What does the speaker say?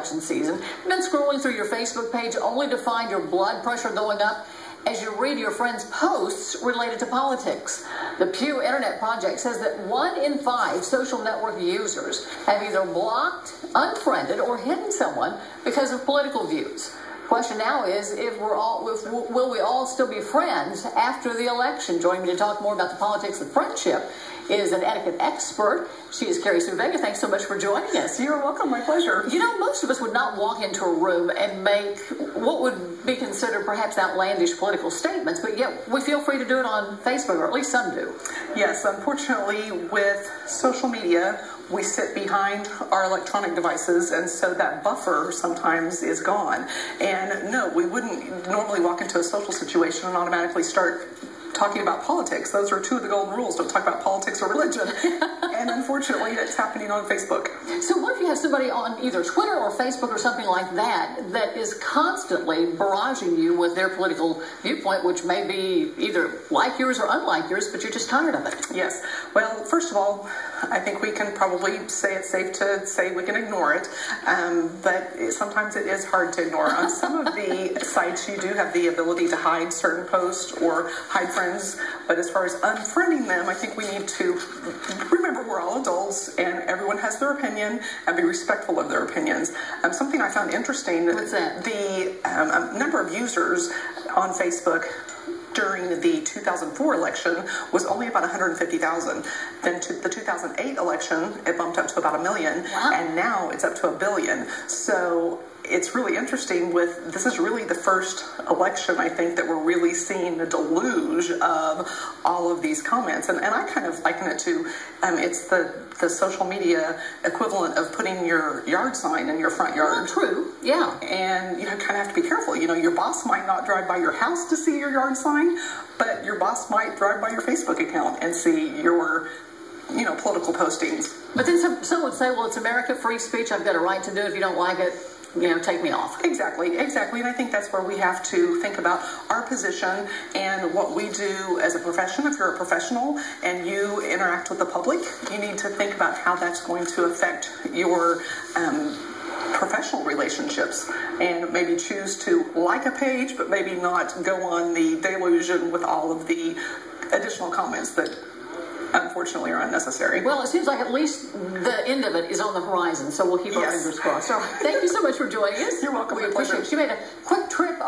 Season. You've been scrolling through your Facebook page only to find your blood pressure going up as you read your friends' posts related to politics. The Pew Internet Project says that 1 in 5 social network users have either blocked, unfriended, or hidden someone because of political views. Question now is will we all still be friends after the election? Joining me to talk more about the politics of friendship is an etiquette expert. She is Carrie Sue Vega. Thanks so much for joining us. You're welcome. My pleasure. You know, most of us would not walk into a room and make what would be considered perhaps outlandish political statements, but yet we feel free to do it on Facebook, or at least some do. Yes, unfortunately, with social media, we sit behind our electronic devices, and so that buffer sometimes is gone. And no, we wouldn't normally walk into a social situation and automatically start talking about politics. Those are two of the golden rules. Don't talk about politics or religion. And unfortunately, that's happening on Facebook. So what if you have somebody on either Twitter or Facebook or something like that that is constantly barraging you with their political viewpoint, which may be either like yours or unlike yours, but you're just tired of it? Yes. Well, first of all, I think we can probably say it's safe to say we can ignore it, but sometimes it is hard to ignore. On some of the sites, you do have the ability to hide certain posts or hide friends, but as far as unfriending them, I think we need to remember we're all adults and everyone has their opinion, and be respectful of their opinions. Something I found interesting, what's that? The number of users on Facebook during the 2004 election was only about 150,000. Then to the 2008 election, it bumped up to about 1 million, wow. And now it's up to 1 billion. So it's really interesting. This is really the first election, I think, that we're really seeing the deluge of all of these comments. And I kind of liken it to, it's the social media equivalent of putting your yard sign in your front yard. True, yeah. And you kind of have to be careful. You know, your boss might not drive by your house to see your yard sign, but your boss might drive by your Facebook account and see your political postings. But then some would say, well, it's America, free speech. I've got a right to do it. If you don't like it, take me off. Exactly. And I think that's where we have to think about our position and what we do as a profession. If you're a professional and you interact with the public, you need to think about how that's going to affect your professional relationships, and maybe choose to like a page, but maybe not go on the delusion with all of the additional comments that unfortunately are unnecessary. Well, it seems like at least the end of it is on the horizon, so we'll keep our fingers crossed. So thank you so much for joining us. You're welcome. We appreciate it. She made a quick trip